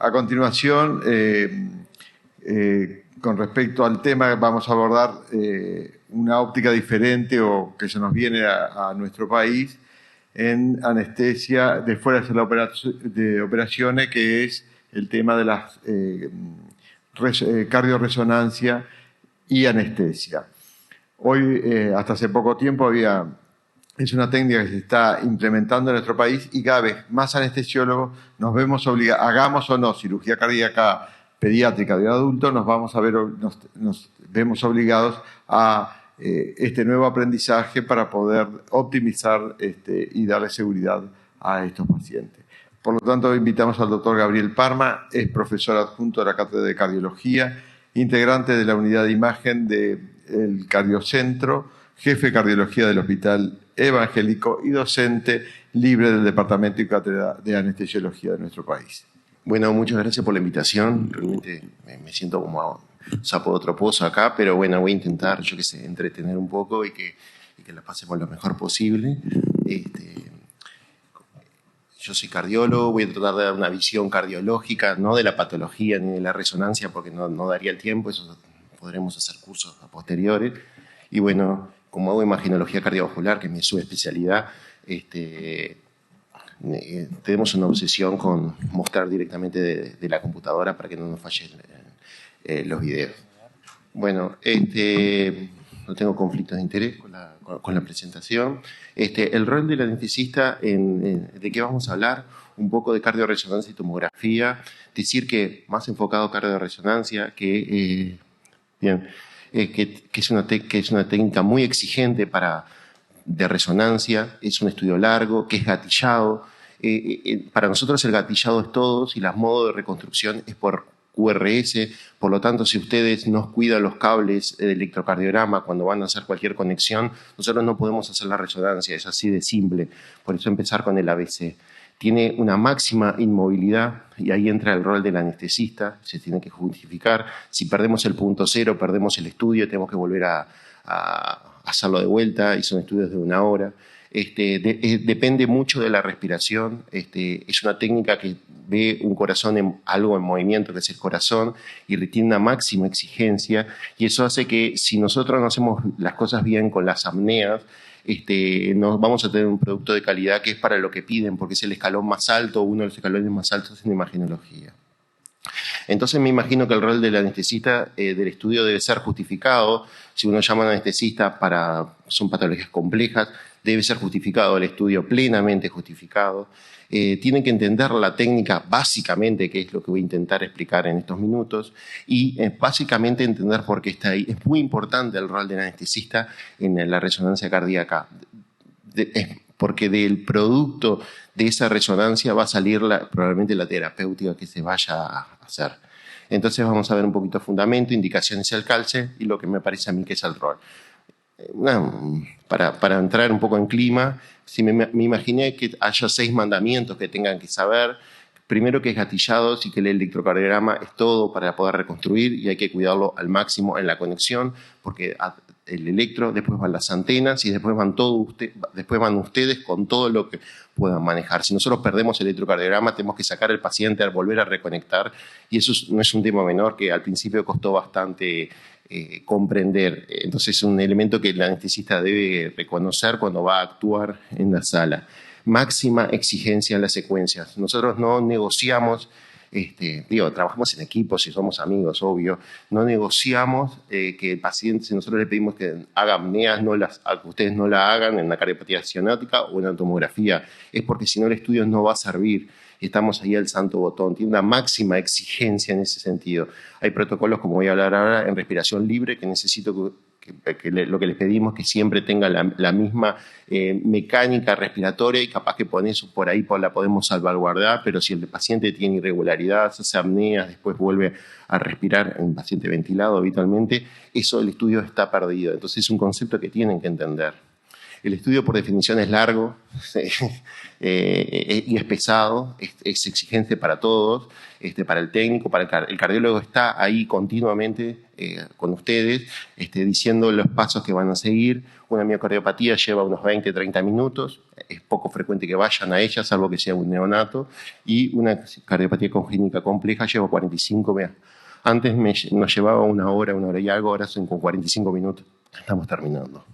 A continuación, con respecto al tema, vamos a abordar una óptica diferente o que se nos viene a nuestro país en anestesia de fuera de operaciones, que es el tema de las cardioresonancia y anestesia. Hoy, hasta hace poco tiempo, es una técnica que se está implementando en nuestro país y cada vez más anestesiólogos nos vemos obligados, hagamos o no cirugía cardíaca pediátrica de adultos, nos vemos obligados a este nuevo aprendizaje para poder optimizar y darle seguridad a estos pacientes. Por lo tanto, invitamos al doctor Gabriel Parma, es profesor adjunto de la Cátedra de Cardiología, integrante de la unidad de imagen del Cardiocentro, jefe de cardiología del Hospital Evangélico y docente libre del Departamento y Cátedra de Anestesiología de nuestro país. Bueno, muchas gracias por la invitación. Realmente me siento como sapo de otro pozo acá, pero bueno, voy a intentar, yo qué sé, entretener un poco y que la pasemos lo mejor posible. Yo soy cardiólogo, voy a tratar de dar una visión cardiológica, no de la patología ni de la resonancia, porque no daría el tiempo, eso podremos hacer cursos a posteriores. Y bueno, como hago imagenología cardiovascular, que es mi subespecialidad, tenemos una obsesión con mostrar directamente de la computadora para que no nos fallen los videos. Bueno, no tengo conflictos de interés con la presentación. El rol del anestesista, ¿de qué vamos a hablar? Un poco de cardioresonancia y tomografía. Decir que más enfocado a cardioresonancia, que es una técnica muy exigente de resonancia, es un estudio largo, que es gatillado. Para nosotros el gatillado es todo, y los modos de reconstrucción es por QRS, por lo tanto, si ustedes no cuidan los cables de electrocardiograma cuando van a hacer cualquier conexión, nosotros no podemos hacer la resonancia, es así de simple. Por eso empezar con el ABC. Tiene una máxima inmovilidad y ahí entra el rol del anestesista, se tiene que justificar. Si perdemos el punto cero, perdemos el estudio, tenemos que volver a hacerlo de vuelta y son estudios de 1 hora. Depende mucho de la respiración. Es una técnica que ve un corazón algo en movimiento, que es el corazón, y tiene una máxima exigencia, y eso hace que si nosotros no hacemos las cosas bien con las apneas, nos vamos a tener un producto de calidad que es para lo que piden, porque es el escalón más alto, uno de los escalones más altos en imagenología. Entonces me imagino que el rol del anestesista del estudio debe ser justificado. Si uno llama a un anestesista son patologías complejas, debe ser justificado el estudio, plenamente justificado. Tienen que entender la técnica básicamente, que es lo que voy a intentar explicar en estos minutos, y básicamente entender por qué está ahí. Es muy importante el rol del anestesista en la resonancia cardíaca, porque del producto de esa resonancia va a salir probablemente la terapéutica que se vaya a hacer. Entonces vamos a ver un poquito de fundamento, indicaciones al calce y lo que me parece a mí que es el rol. Para entrar un poco en clima, me imaginé que haya 6 mandamientos que tengan que saber. Primero, que es gatillado, y que el electrocardiograma es todo para poder reconstruir y hay que cuidarlo al máximo en la conexión, porque el electro, después van las antenas y después van ustedes con todo lo que puedan manejar. Si nosotros perdemos el electrocardiograma, tenemos que sacar al paciente, volver a reconectar, y eso no es un tema menor, que al principio costó bastante comprender. Entonces es un elemento que el anestesista debe reconocer cuando va a actuar en la sala. Máxima exigencia en las secuencias. Nosotros no negociamos, trabajamos en equipo, si somos amigos, obvio, no negociamos que el paciente, si nosotros le pedimos que haga apneas, que ustedes no la hagan en la cardiopatía cianótica o en la tomografía, es porque si no el estudio no va a servir. Estamos ahí al santo botón. Tiene una máxima exigencia en ese sentido. Hay protocolos, como voy a hablar ahora, en respiración libre, que necesito lo que les pedimos que siempre tenga la misma mecánica respiratoria, y capaz que por eso por ahí la podemos salvaguardar, pero si el paciente tiene irregularidad, hace apneas, después vuelve a respirar, un paciente ventilado habitualmente, el estudio está perdido. Entonces es un concepto que tienen que entender. El estudio por definición es largo y es pesado, es exigente para todos, para el técnico, el cardiólogo está ahí continuamente con ustedes, diciendo los pasos que van a seguir. Una miocardiopatía lleva unos 20-30 minutos, es poco frecuente que vayan a ella, salvo que sea un neonato, y una cardiopatía congénita compleja lleva 45 minutos. Antes nos llevaba una hora y algo, ahora son con 45 minutos. Estamos terminando.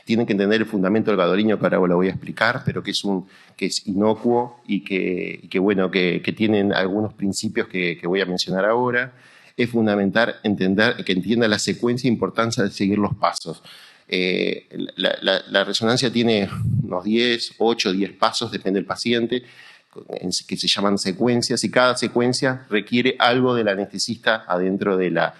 Tienen que entender el fundamento del gadolinium, que ahora lo voy a explicar, pero que es inocuo y que tienen algunos principios que voy a mencionar ahora. Es fundamental que entienda la secuencia e importancia de seguir los pasos. La resonancia tiene unos 8 o 10 pasos, depende del paciente, que se llaman secuencias, y cada secuencia requiere algo del anestesista adentro del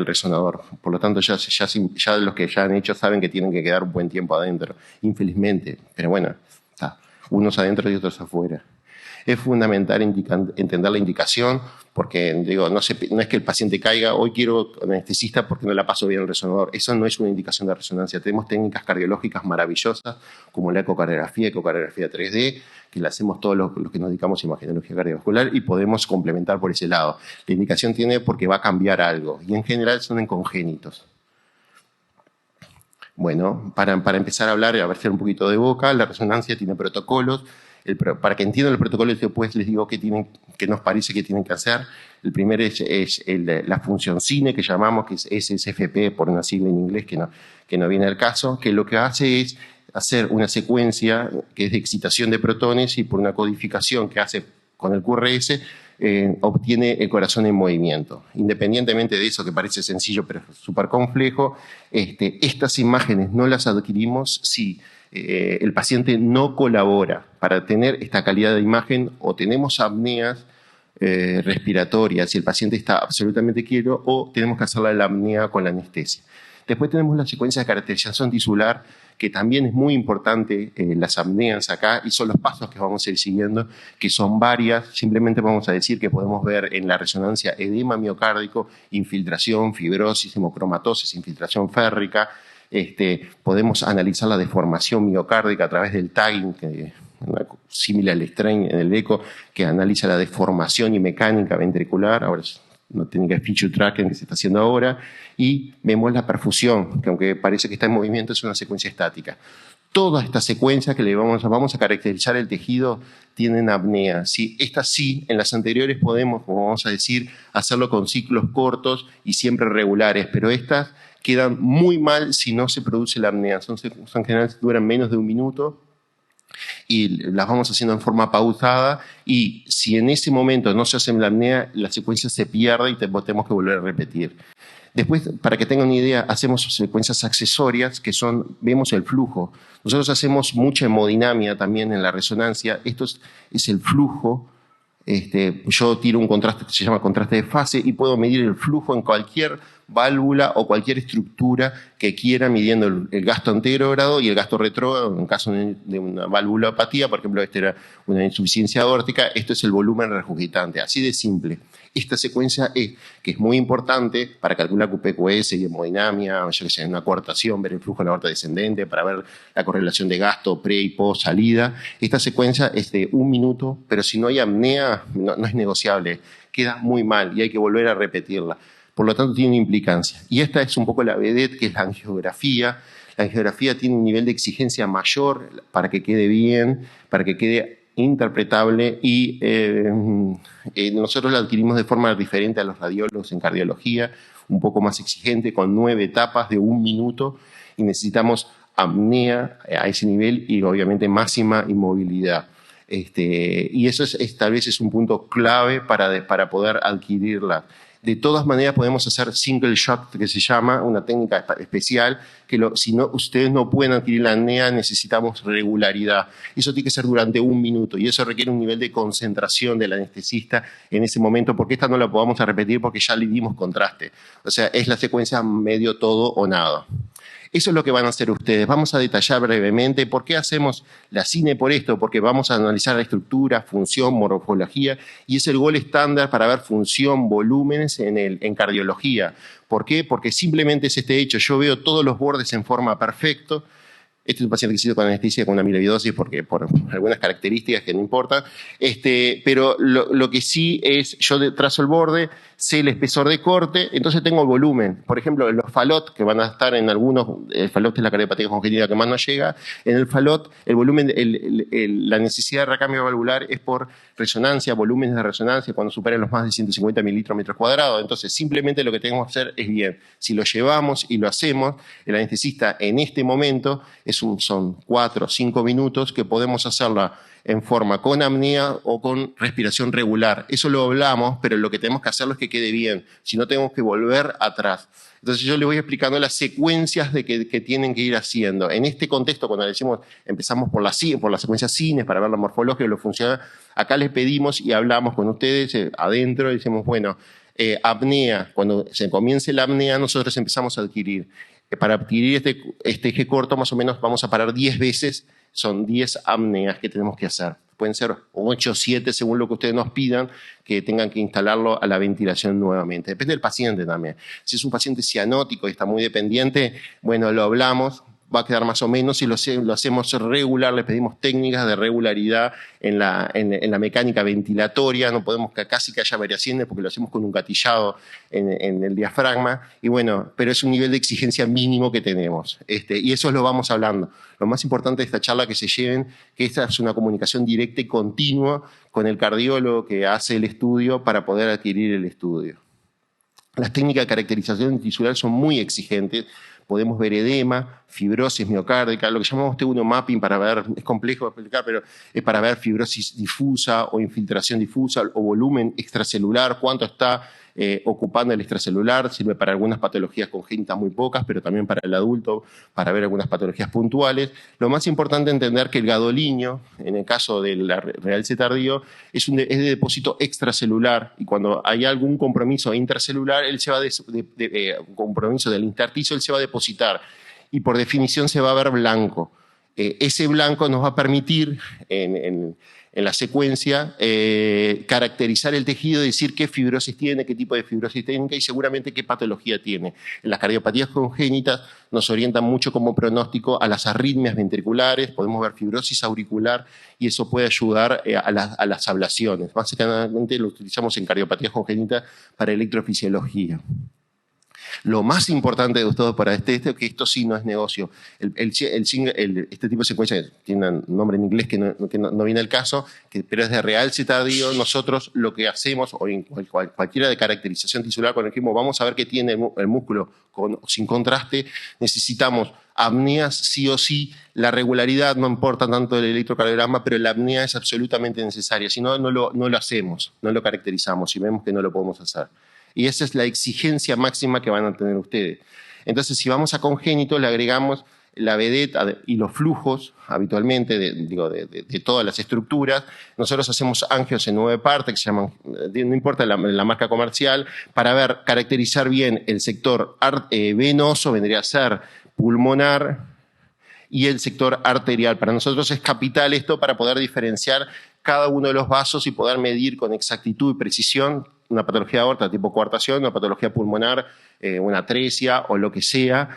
resonador. Por lo tanto, ya los que ya han hecho saben que tienen que quedar un buen tiempo adentro, infelizmente. Pero bueno, unos adentro y otros afuera. Es fundamental entender la indicación, porque no es que el paciente caiga, hoy quiero anestesista porque no la paso bien el resonador. Eso no es una indicación de resonancia. Tenemos técnicas cardiológicas maravillosas, como la ecocardiografía 3D, que la hacemos todos los que nos dedicamos a imagenología cardiovascular, y podemos complementar por ese lado. La indicación tiene porque va a cambiar algo, y en general son en congénitos. Bueno, para empezar a hablar, a ver si un poquito de boca, la resonancia tiene protocolos. Para que entiendan el protocolo, después les digo qué nos parece que tienen que hacer. El primero es la función cine, que llamamos, que es SFP por una sigla en inglés que no viene al caso, que lo que hace es hacer una secuencia que es de excitación de protones, y por una codificación que hace con el QRS, obtiene el corazón en movimiento. Independientemente de eso, que parece sencillo pero es súper complejo, estas imágenes no las adquirimos si el paciente no colabora. Para tener esta calidad de imagen, o tenemos apneas respiratorias si el paciente está absolutamente quieto, o tenemos que hacerle la apnea con la anestesia. Después tenemos la secuencia de caracterización tisular, que también es muy importante, las apneas acá, y son los pasos que vamos a ir siguiendo, que son varias. Simplemente vamos a decir que podemos ver en la resonancia edema miocárdico, infiltración, fibrosis, hemocromatosis, infiltración férrica. Podemos analizar la deformación miocárdica a través del tagging, similar al strain en el eco, que analiza la deformación y mecánica ventricular. Ahora no técnica de feature tracking que se está haciendo ahora, y vemos la perfusión, que aunque parece que está en movimiento, es una secuencia estática. Todas estas secuencias que vamos a caracterizar el tejido tienen apnea. ¿Sí? Estas sí, en las anteriores podemos, como vamos a decir, hacerlo con ciclos cortos y siempre regulares, pero estas quedan muy mal si no se produce la apnea. En general duran menos de un minuto, y las vamos haciendo en forma pausada, y si en ese momento no se hace la apnea, la secuencia se pierde y tenemos que volver a repetir. Después, para que tengan una idea, hacemos secuencias accesorias vemos el flujo. Nosotros hacemos mucha hemodinamia también en la resonancia. Esto es el flujo. Yo tiro un contraste que se llama contraste de fase, y puedo medir el flujo en cualquier válvula o cualquier estructura que quiera, midiendo el gasto anterogrado y el gasto retrógrado. En caso de una valvulopatía, por ejemplo, era una insuficiencia aórtica, esto es el volumen regurgitante, así de simple. Esta secuencia que es muy importante para calcular QPQS y hemodinamia, en una coartación, ver el flujo en la aorta descendente, para ver la correlación de gasto pre y post salida. Esta secuencia es de 1 minuto, pero si no hay apnea, no es negociable, queda muy mal y hay que volver a repetirla. Por lo tanto, tiene una implicancia. Y esta es un poco la vedette, que es la angiografía. La angiografía tiene un nivel de exigencia mayor para que quede bien, para que quede interpretable, y nosotros la adquirimos de forma diferente a los radiólogos en cardiología, un poco más exigente, con 9 etapas de 1 minuto, y necesitamos apnea a ese nivel y obviamente máxima inmovilidad. Y eso tal vez es un punto clave para poder adquirirla. De todas maneras, podemos hacer single shot, que se llama, una técnica especial, que si ustedes no pueden adquirir la apnea, necesitamos regularidad. Eso tiene que ser durante 1 minuto, y eso requiere un nivel de concentración del anestesista en ese momento, porque esta no la podamos repetir porque ya le dimos contraste. O sea, es la secuencia medio todo o nada. Eso es lo que van a hacer ustedes. Vamos a detallar brevemente por qué hacemos la cine por esto, porque vamos a analizar la estructura, función, morfología, y es el gol estándar para ver función, volúmenes en cardiología. ¿Por qué? Porque simplemente es este hecho. Yo veo todos los bordes en forma perfecta, Este es un paciente que se hizo con anestesia con una amiloidosis por algunas características que no importan. Pero lo que sí es, yo trazo el borde, sé el espesor de corte, entonces tengo el volumen. Por ejemplo, los falot, que van a estar en algunos, el falot es la cardiopatía congénita que más nos llega, en el falot el volumen, la necesidad de recambio valvular es por resonancia, volúmenes de resonancia cuando superan los más de 150 mililitros metro cuadrado. Entonces, simplemente lo que tenemos que hacer es bien. Si lo llevamos y lo hacemos, el anestesista en este momento son 4 o 5 minutos que podemos hacerla en forma con apnea o con respiración regular. Eso lo hablamos, pero lo que tenemos que hacerlo es que quede bien. Si no, tenemos que volver atrás. Entonces yo le voy explicando las secuencias que tienen que ir haciendo. En este contexto, cuando le decimos, empezamos por la secuencia CINES para ver la morfología y lo funcional, acá les pedimos y hablamos con ustedes adentro y decimos, bueno, apnea, cuando se comience la apnea, nosotros empezamos a adquirir. Para adquirir este eje corto, más o menos vamos a parar 10 veces, son 10 apneas que tenemos que hacer. Pueden ser 8 o 7 según lo que ustedes nos pidan, que tengan que instalarlo a la ventilación nuevamente. Depende del paciente también. Si es un paciente cianótico y está muy dependiente, bueno, lo hablamos, va a quedar más o menos. Si lo hacemos regular, le pedimos técnicas de regularidad en la mecánica ventilatoria, no podemos casi que haya variaciones porque lo hacemos con un gatillado en el diafragma, y bueno, pero es un nivel de exigencia mínimo que tenemos, y eso lo vamos hablando. Lo más importante de esta charla que se lleven, que esta es una comunicación directa y continua con el cardiólogo que hace el estudio para poder adquirir el estudio. Las técnicas de caracterización tisular son muy exigentes. Podemos ver edema, fibrosis miocárdica, lo que llamamos T1 mapping para ver, es complejo de explicar, pero es para ver fibrosis difusa o infiltración difusa o volumen extracelular, cuánto está ocupando el extracelular, sirve para algunas patologías congénitas muy pocas, pero también para el adulto, para ver algunas patologías puntuales. Lo más importante es entender que el gadolinium, en el caso del realce tardío, es de depósito extracelular, y cuando hay algún compromiso intracelular, él se va compromiso del intersticio, él se va a depositar, y por definición se va a ver blanco. Ese blanco nos va a permitir en la secuencia caracterizar el tejido, decir qué fibrosis tiene, qué tipo de fibrosis tiene y seguramente qué patología tiene. En las cardiopatías congénitas nos orientan mucho como pronóstico a las arritmias ventriculares, podemos ver fibrosis auricular y eso puede ayudar a las ablaciones. Básicamente lo utilizamos en cardiopatías congénitas para electrofisiología. Lo más importante de todo para que esto sí no es negocio. Este tipo de secuencia tiene un nombre en inglés que no viene al caso, pero es de realce tardío. Nosotros lo que hacemos, o en cualquiera de caracterización tisular, cuando dijimos vamos a ver qué tiene el músculo con o sin contraste, necesitamos apneas sí o sí. La regularidad no importa tanto del electrocardiograma, pero la apnea es absolutamente necesaria. Si no, no lo hacemos, no lo caracterizamos y vemos que no lo podemos hacer. Y esa es la exigencia máxima que van a tener ustedes. Entonces, si vamos a congénito, le agregamos la vedette y los flujos, habitualmente, de todas las estructuras. Nosotros hacemos angios en 9 partes, que se llaman, no importa la marca comercial, para caracterizar bien el sector venoso, vendría a ser pulmonar, y el sector arterial. Para nosotros es capital esto para poder diferenciar cada uno de los vasos y poder medir con exactitud y precisión una patología de aorta tipo coartación, una patología pulmonar, una atresia o lo que sea.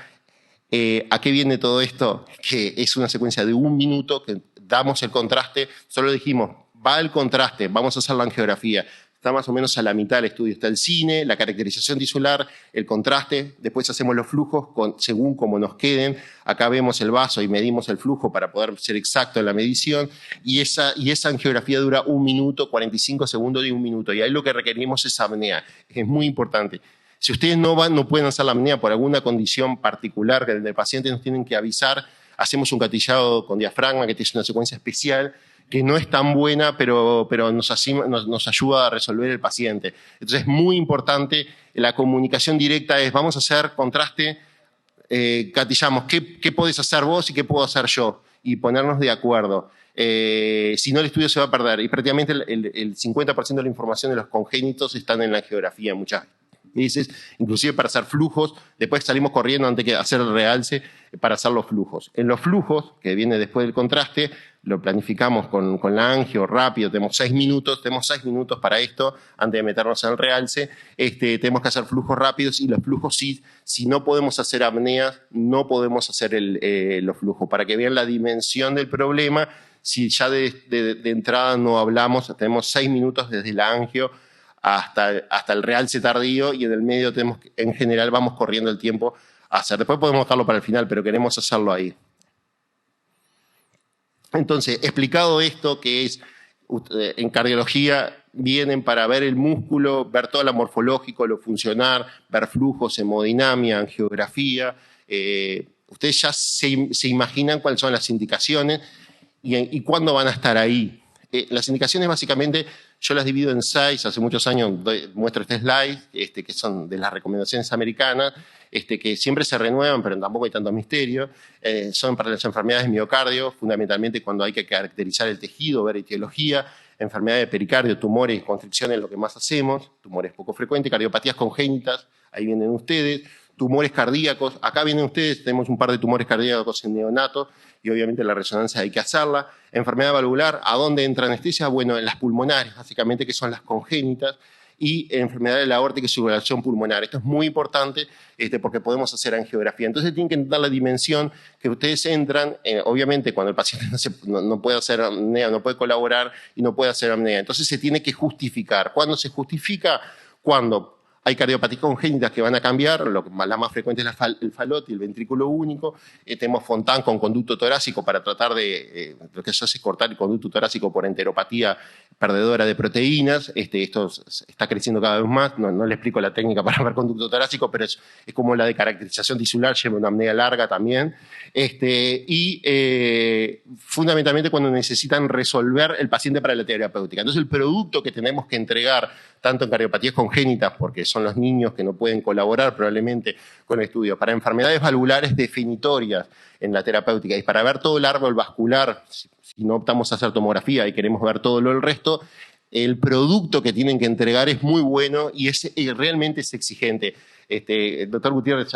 ¿A qué viene todo esto? Que es una secuencia de 1 minuto que damos el contraste, solo dijimos, va el contraste, vamos a hacer la angiografía. Está más o menos a la mitad del estudio. Está el cine, la caracterización tisular, el contraste, después hacemos los flujos según como nos queden. Acá vemos el vaso y medimos el flujo para poder ser exacto en la medición. Y esa angiografía dura 1 minuto, 45 segundos y 1 minuto. Y ahí lo que requerimos es apnea. Es muy importante. Si ustedes no pueden hacer la apnea por alguna condición particular del paciente, nos tienen que avisar. Hacemos un gatillado con diafragma, que es una secuencia especial, que no es tan buena, pero nos ayuda a resolver el paciente. Entonces es muy importante, la comunicación directa vamos a hacer contraste, gatillamos, ¿qué podés hacer vos y qué puedo hacer yo? Y ponernos de acuerdo. Si no, el estudio se va a perder. Y prácticamente el 50% de la información de los congénitos están en la angiografía muchas veces, inclusive para hacer flujos, después salimos corriendo antes de hacer el realce para hacer los flujos. En los flujos, que viene después del contraste, lo planificamos con la angio rápido, tenemos 6 minutos para esto, antes de meternos en el realce, tenemos que hacer flujos rápidos y los flujos si no podemos hacer apneas, no podemos hacer los flujos, para que vean la dimensión del problema. Si ya de entrada no hablamos, tenemos 6 minutos desde la angio hasta el realce tardío y en el medio en general vamos corriendo el tiempo a hacer. Después podemos dejarlo para el final, pero queremos hacerlo ahí. Entonces, explicado esto, que es en cardiología vienen para ver el músculo, ver todo lo morfológico, lo funcional, ver flujos, hemodinamia, angiografía. Ustedes ya se imaginan cuáles son las indicaciones y cuándo van a estar ahí. Las indicaciones básicamente yo las divido en 6, hace muchos años muestro este slide, que son de las recomendaciones americanas, que siempre se renuevan, pero tampoco hay tanto misterio. Son para las enfermedades de miocardio, fundamentalmente cuando hay que caracterizar el tejido, ver etiología, enfermedades de pericardio, tumores y constricciones, lo que más hacemos, tumores poco frecuentes, cardiopatías congénitas, ahí vienen ustedes, tumores cardíacos, acá vienen ustedes, tenemos un par de tumores cardíacos en neonatos, y obviamente la resonancia hay que hacerla. Enfermedad valvular, ¿a dónde entra anestesia? Bueno, en las pulmonares, básicamente, que son las congénitas, y enfermedad de la aórtica y circulación pulmonar. Esto es muy importante porque podemos hacer angiografía. Entonces tienen que dar la dimensión que ustedes entran, obviamente cuando el paciente no puede hacer apnea, no puede colaborar y no puede hacer apnea. Entonces se tiene que justificar. ¿Cuándo se justifica? Cuando hay cardiopatías congénitas que van a cambiar, la más frecuente es el falote y el ventrículo único. Tenemos Fontan con conducto torácico para tratar lo que se hace es cortar el conducto torácico por enteropatía perdedora de proteínas. Esto está creciendo cada vez más. No le explico la técnica para ver conducto torácico, pero es como la de caracterización tisular, lleva una apnea larga también. Fundamentalmente cuando necesitan resolver el paciente para la terapéutica. Entonces el producto que tenemos que entregar tanto en cardiopatías congénitas, porque son los niños que no pueden colaborar probablemente con el estudio, para enfermedades valvulares definitorias en la terapéutica y para ver todo el árbol vascular, si no optamos a hacer tomografía y queremos ver todo el resto, el producto que tienen que entregar es muy bueno y realmente es exigente. El doctor Gutiérrez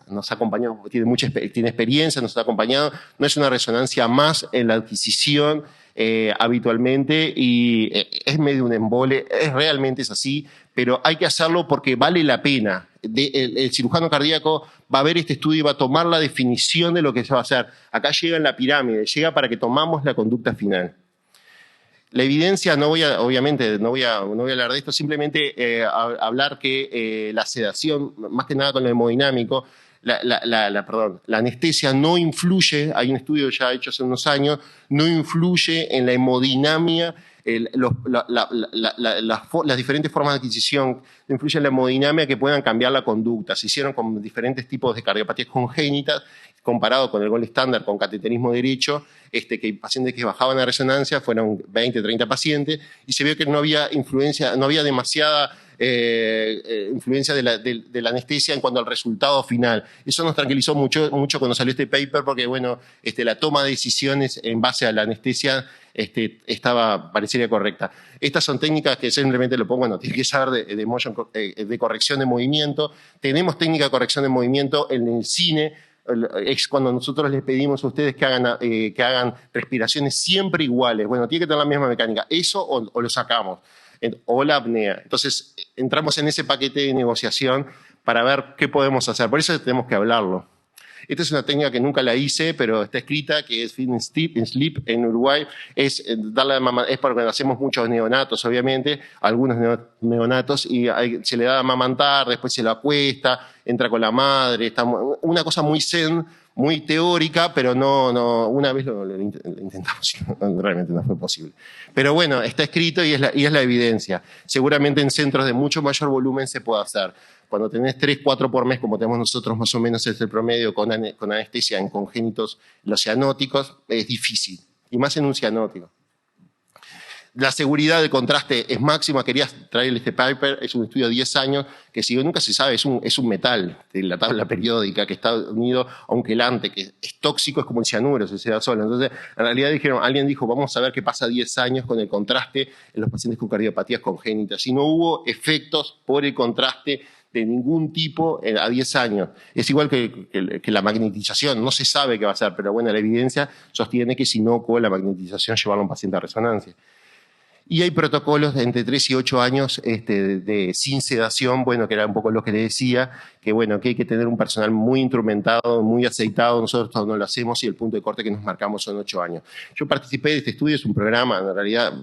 nos ha acompañado, tiene experiencia, nos ha acompañado, no es una resonancia más en la adquisición habitualmente y es medio un embole, realmente es así, pero hay que hacerlo porque vale la pena. El cirujano cardíaco va a ver este estudio y va a tomar la definición de lo que se va a hacer. Acá llega en la pirámide, llega para que tomamos la conducta final. La evidencia, obviamente no voy a hablar de esto, simplemente hablar que la sedación, más que nada con lo hemodinámico, la anestesia no influye, hay un estudio ya hecho hace unos años, no influye en la hemodinamia, las diferentes formas de adquisición, no influye en la hemodinamia que puedan cambiar la conducta. Se hicieron con diferentes tipos de cardiopatías congénitas, comparado con el gol estándar con cateterismo derecho, que pacientes que bajaban la resonancia fueron 20, 30 pacientes, y se vio que no había influencia, no había demasiada influencia de la anestesia en cuanto al resultado final. Eso nos tranquilizó mucho cuando salió este paper, porque bueno, la toma de decisiones en base a la anestesia parecería correcta. Estas son técnicas que simplemente lo pongo, tiene que saber de corrección de movimiento. Tenemos técnica de corrección de movimiento en el cine. Es cuando nosotros les pedimos a ustedes que hagan respiraciones siempre iguales. Bueno, tiene que tener la misma mecánica. Eso o lo sacamos. O la apnea. Entonces, entramos en ese paquete de negociación para ver qué podemos hacer. Por eso tenemos que hablarlo. Esta es una técnica que nunca la hice, pero está escrita, que es Feed and Sleep en Uruguay. Es porque hacemos muchos neonatos, obviamente, algunos neonatos, y se le da a amamantar, después se lo acuesta, entra con la madre. Una cosa muy zen, muy teórica, pero no una vez lo intentamos y realmente no fue posible. Pero bueno, está escrito y es la evidencia. Seguramente en centros de mucho mayor volumen se puede hacer. Cuando tenés 3, 4 por mes, como tenemos nosotros más o menos es el promedio con anestesia en congénitos, los cianóticos, es difícil, y más en un cianótico. La seguridad del contraste es máxima. Quería traerle este paper, es un estudio de 10 años, que si nunca se sabe, es un metal de la tabla periódica que está unido a un quelante, que es tóxico, es como el cianuro, se da solo. Entonces, en realidad alguien dijo, vamos a ver qué pasa 10 años con el contraste en los pacientes con cardiopatías congénitas. Y no hubo efectos por el contraste de ningún tipo a 10 años. Es igual que la magnetización, no se sabe qué va a hacer, pero bueno, la evidencia sostiene que es inocuo la magnetización llevarlo a un paciente a resonancia. Y hay protocolos de entre 3 y 8 años sin sedación, bueno, que era un poco lo que le decía, que bueno, que hay que tener un personal muy instrumentado, muy aceitado, nosotros no lo hacemos y el punto de corte que nos marcamos son 8 años. Yo participé de este estudio, es un programa, en realidad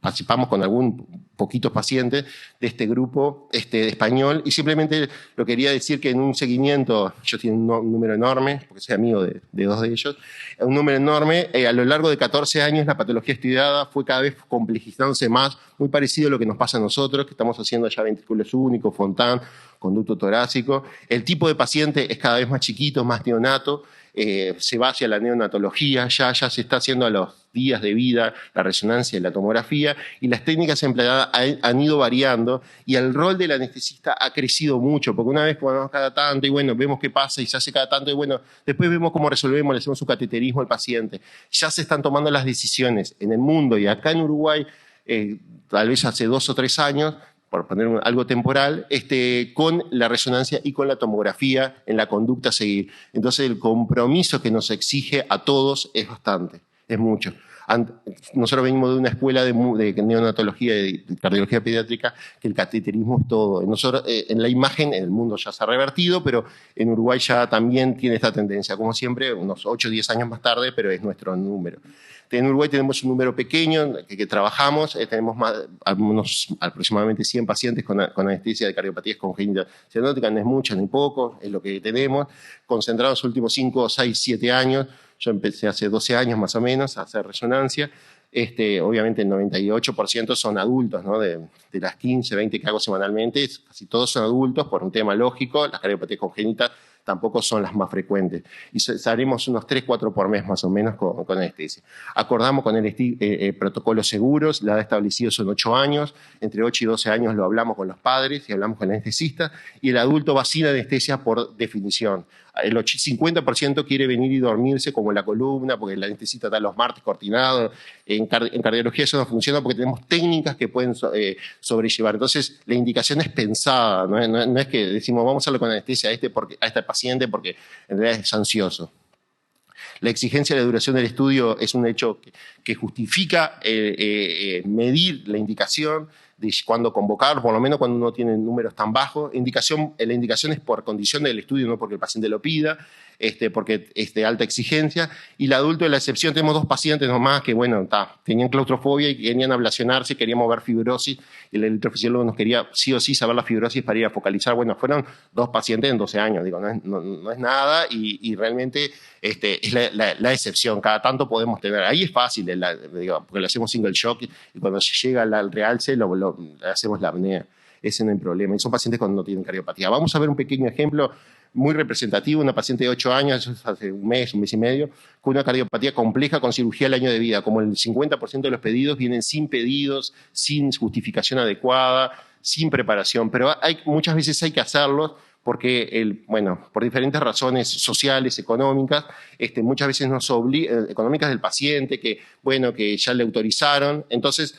participamos con poquitos pacientes de este grupo de español y simplemente lo quería decir que en un seguimiento, yo tengo un número enorme, porque soy amigo de 2 de ellos, un número enorme, a lo largo de 14 años la patología estudiada fue cada vez complejizándose más, muy parecido a lo que nos pasa a nosotros, que estamos haciendo ya ventrículos únicos, Fontan, conducto torácico. El tipo de paciente es cada vez más chiquito, más neonato, se va hacia la neonatología, ya se está haciendo a los días de vida la resonancia y la tomografía, y las técnicas empleadas han ido variando, y el rol del anestesista ha crecido mucho, porque una vez ponemos cada tanto, y bueno, vemos qué pasa, y se hace cada tanto, y bueno, después vemos cómo resolvemos, le hacemos su cateterismo al paciente. Ya se están tomando las decisiones en el mundo, y acá en Uruguay, tal vez hace 2 o 3 años, por poner algo temporal, con la resonancia y con la tomografía en la conducta a seguir. Entonces el compromiso que nos exige a todos es bastante, es mucho. Nosotros venimos de una escuela de neonatología y de cardiología pediátrica que el cateterismo es todo. Nosotros, en la imagen, en el mundo ya se ha revertido, pero en Uruguay ya también tiene esta tendencia, como siempre, unos 8 o 10 años más tarde, pero es nuestro número. En Uruguay tenemos un número pequeño que trabajamos, tenemos aproximadamente 100 pacientes con anestesia de cardiopatías congénitas cianóticas, no es mucho ni poco, es lo que tenemos, concentrados los últimos 5, 6, 7 años. Yo empecé hace 12 años más o menos a hacer resonancia. Obviamente el 98% son adultos, ¿no? De las 15, 20 que hago semanalmente, casi todos son adultos por un tema lógico, las cardiopatías congénitas tampoco son las más frecuentes. Y haremos unos 3, 4 por mes más o menos con anestesia. Acordamos con el protocolos seguros, la edad establecida son 8 años, entre 8 y 12 años lo hablamos con los padres y hablamos con el anestesista, y el adulto va sin anestesia por definición. El 50% quiere venir y dormirse como en la columna, porque el anestesista está los martes cortinado. En cardiología eso no funciona porque tenemos técnicas que pueden sobrellevar. Entonces, la indicación es pensada, no es que decimos vamos a hacerlo con anestesia a este paciente porque en realidad es ansioso. La exigencia de la duración del estudio es un hecho que justifica medir la indicación de cuándo convocar, por lo menos cuando uno tiene números tan bajos. La indicación es por condición del estudio, no porque el paciente lo pida, porque es de alta exigencia. Y el adulto, de la excepción, tenemos 2 pacientes nomás que, bueno, tenían claustrofobia y querían ablacionarse, queríamos ver fibrosis, y el electrofisiólogo nos quería sí o sí saber la fibrosis para ir a focalizar. Bueno, fueron 2 pacientes en 12 años, digo, no es nada, y realmente es la excepción. Cada tanto podemos tener, ahí es fácil, porque le hacemos single shock, y cuando llega al realce le hacemos la apnea. Ese no hay problema. Y son pacientes cuando no tienen cardiopatía. Vamos a ver un pequeño ejemplo muy representativo, una paciente de 8 años, hace un mes y medio, con una cardiopatía compleja con cirugía al año de vida. Como el 50% de los pedidos vienen sin pedidos, sin justificación adecuada, sin preparación. Pero muchas veces hay que hacerlos porque, por diferentes razones sociales, económicas, muchas veces económicas del paciente, que ya le autorizaron. Entonces,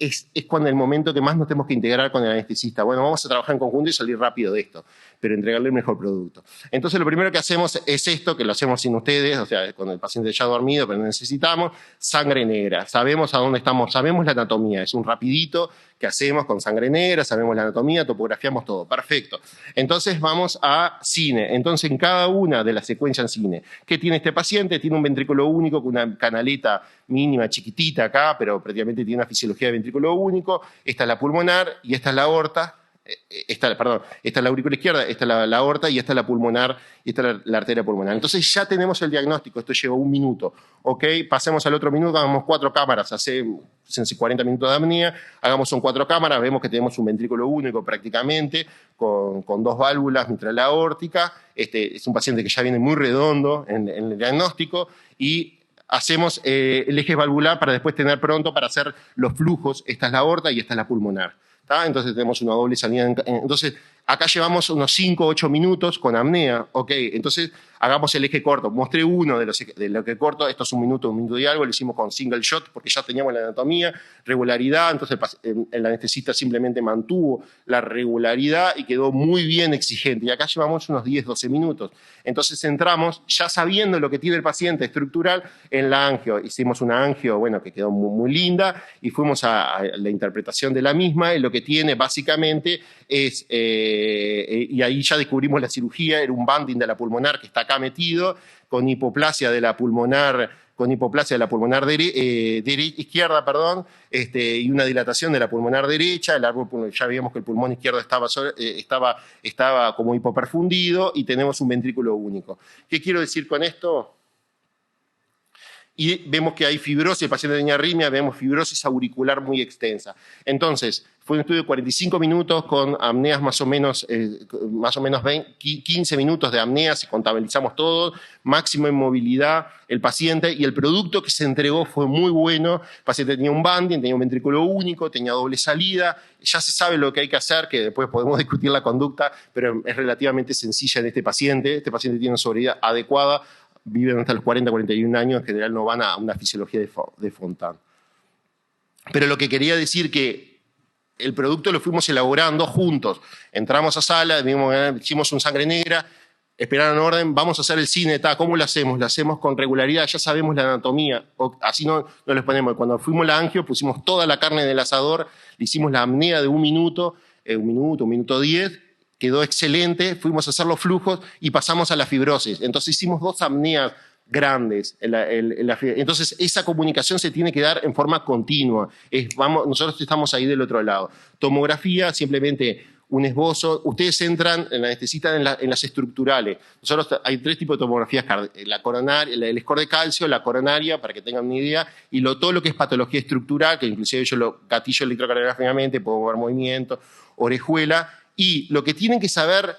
es cuando el momento que más nos tenemos que integrar con el anestesista. Bueno, vamos a trabajar en conjunto y salir rápido de esto, pero entregarle el mejor producto. Entonces, lo primero que hacemos es esto, que lo hacemos sin ustedes, o sea, con el paciente ya dormido, pero necesitamos sangre negra. Sabemos a dónde estamos, sabemos la anatomía, es un rapidito que hacemos con sangre negra, sabemos la anatomía, topografiamos todo. Perfecto. Entonces vamos a cine. Entonces en cada una de las secuencias en cine, ¿qué tiene este paciente? Tiene un ventrículo único con una canaleta mínima, chiquitita acá, pero prácticamente tiene una fisiología de ventrículo único. Esta es la pulmonar y esta es la aorta. Esta es la aurícula izquierda, esta es la aorta y esta es la pulmonar y esta es la arteria pulmonar. Entonces ya tenemos el diagnóstico, esto lleva 1 minuto. ¿Ok? Pasemos al otro minuto, hagamos 4 cámaras, hace 40 minutos de apnea, son 4 cámaras, vemos que tenemos un ventrículo único prácticamente, con 2 válvulas mitral aórtica. Es un paciente que ya viene muy redondo en el diagnóstico y hacemos el eje valvular para después tener pronto para hacer los flujos. Esta es la aorta y esta es la pulmonar. Entonces tenemos una doble salida. Entonces acá llevamos unos 5 o 8 minutos con apnea. Okay. Entonces hagamos el eje corto. Mostré uno de lo que corto, esto es un minuto y algo, lo hicimos con single shot porque ya teníamos la anatomía, regularidad, entonces el anestesista simplemente mantuvo la regularidad y quedó muy bien exigente. Y acá llevamos unos 10, 12 minutos. Entonces entramos ya sabiendo lo que tiene el paciente estructural en la angio. Hicimos una angio, bueno, que quedó muy, muy linda y fuimos a la interpretación de la misma y lo que tiene básicamente es, y ahí ya descubrimos la cirugía, era un banding de la pulmonar que está acá metido, con hipoplasia de la pulmonar izquierda, perdón, y una dilatación de la pulmonar derecha. El árbol, ya vimos que el pulmón izquierdo estaba como hipoperfundido y tenemos un ventrículo único. ¿Qué quiero decir con esto? Y vemos que hay fibrosis, el paciente tenía arritmia, vemos fibrosis auricular muy extensa. Entonces, fue un estudio de 45 minutos con apneas más o menos 15 minutos de apneas, y contabilizamos todo, máximo en movilidad el paciente, y el producto que se entregó fue muy bueno. El paciente tenía un banding, tenía un ventrículo único, tenía doble salida, ya se sabe lo que hay que hacer, que después podemos discutir la conducta, pero es relativamente sencilla en este paciente. Este paciente tiene una sobriedad adecuada, viven hasta los 40, 41 años, en general no van a una fisiología de Fontan. Pero lo que quería decir que el producto lo fuimos elaborando juntos. Entramos a sala, hicimos un sangre negra, esperaron orden, vamos a hacer el cine, ¿cómo lo hacemos? Lo hacemos con regularidad, ya sabemos la anatomía, así no les ponemos. Cuando fuimos la angio, pusimos toda la carne del asador, le hicimos la apnea de un minuto 10, quedó excelente, fuimos a hacer los flujos y pasamos a la fibrosis. Entonces hicimos 2 apneas grandes. Entonces esa comunicación se tiene que dar en forma continua. Nosotros estamos ahí del otro lado. Tomografía, simplemente un esbozo. Ustedes entran, necesitan en las estructurales. Hay 3 tipos de tomografías: la coronaria, el score de calcio, la coronaria, para que tengan una idea, y todo lo que es patología estructural, que inclusive yo lo gatillo electrocardiográficamente, puedo ver movimiento, orejuela. Y lo que tienen que saber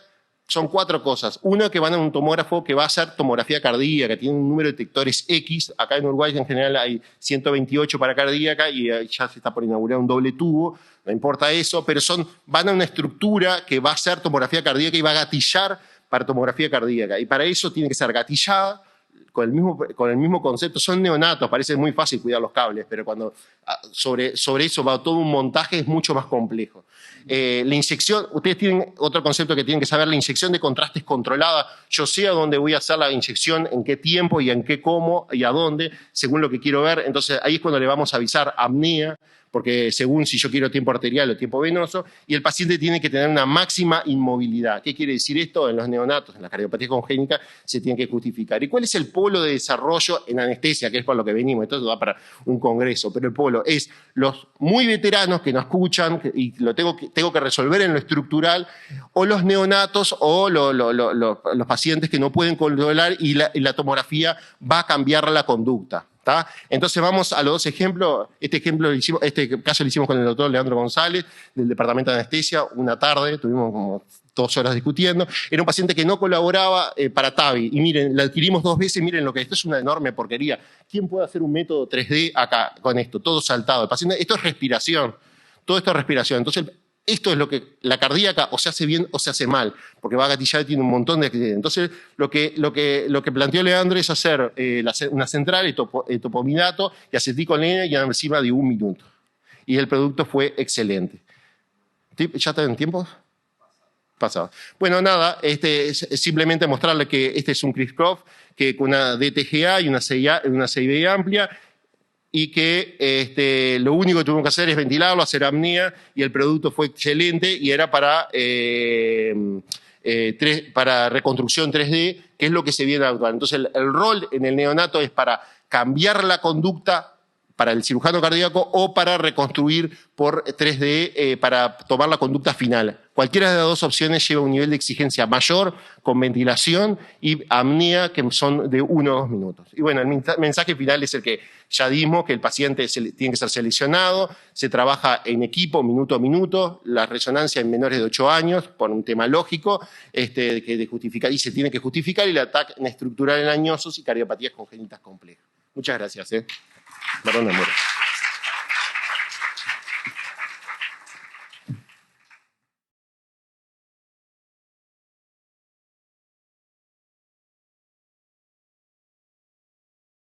son 4 cosas. Uno, que van a un tomógrafo que va a hacer tomografía cardíaca, que tiene un número de detectores X. Acá en Uruguay en general hay 128 para cardíaca y ya se está por inaugurar un doble tubo, no importa eso, pero van a una estructura que va a hacer tomografía cardíaca y va a gatillar para tomografía cardíaca. Y para eso tiene que ser gatillada con el mismo concepto. Son neonatos, parece muy fácil cuidar los cables, pero cuando sobre eso va todo un montaje, es mucho más complejo. La inyección, ustedes tienen otro concepto que tienen que saber: la inyección de contraste es controlada. Yo sé a dónde voy a hacer la inyección, en qué tiempo y en qué cómo y a dónde, según lo que quiero ver. Entonces ahí es cuando le vamos a avisar apnea, porque según si yo quiero tiempo arterial o tiempo venoso, y el paciente tiene que tener una máxima inmovilidad. ¿Qué quiere decir esto? En los neonatos, en la cardiopatía congénita, se tiene que justificar. ¿Y cuál es el polo de desarrollo en anestesia? Que es por lo que venimos, esto va para un congreso, pero el polo es los muy veteranos que no escuchan y lo tengo que resolver en lo estructural, o los neonatos o los pacientes que no pueden controlar y la tomografía va a cambiar la conducta. ¿Tá? Entonces vamos a los 2 ejemplos. Este caso lo hicimos con el doctor Leandro González del departamento de anestesia. Una tarde, tuvimos como 2 horas discutiendo. Era un paciente que no colaboraba para TAVI. Y miren, la adquirimos 2 veces. Miren lo que esto es una enorme porquería. ¿Quién puede hacer un método 3D acá con esto? Todo saltado. El paciente, esto es respiración. Todo esto es respiración. Entonces, esto es lo que la cardíaca o se hace bien o se hace mal, porque va a gatillar y tiene un montón de actividades. Entonces, lo que planteó Leandro es hacer una central, topominato y aceticolina y encima de 1 minuto. Y el producto fue excelente. ¿Ya está en tiempo? Pasado. Bueno, nada, es simplemente mostrarle que este es un Chris-Croft que con una DTGA y una CIB amplia, y que lo único que tuvimos que hacer es ventilarlo, hacer apnea, y el producto fue excelente y era para reconstrucción 3D, que es lo que se viene actual. Entonces el rol en el neonato es para cambiar la conducta para el cirujano cardíaco o para reconstruir por 3D para tomar la conducta final. Cualquiera de las 2 opciones lleva un nivel de exigencia mayor con ventilación y apnea, que son de 1 o 2 minutos. Y bueno, el mensaje final es el que ya dimos, que el paciente tiene que ser seleccionado, se trabaja en equipo minuto a minuto, la resonancia en menores de 8 años, por un tema lógico, de justificar, y se tiene que justificar, y el ataque estructural en añosos y cardiopatías congénitas complejas. Muchas gracias. Perdón, amor.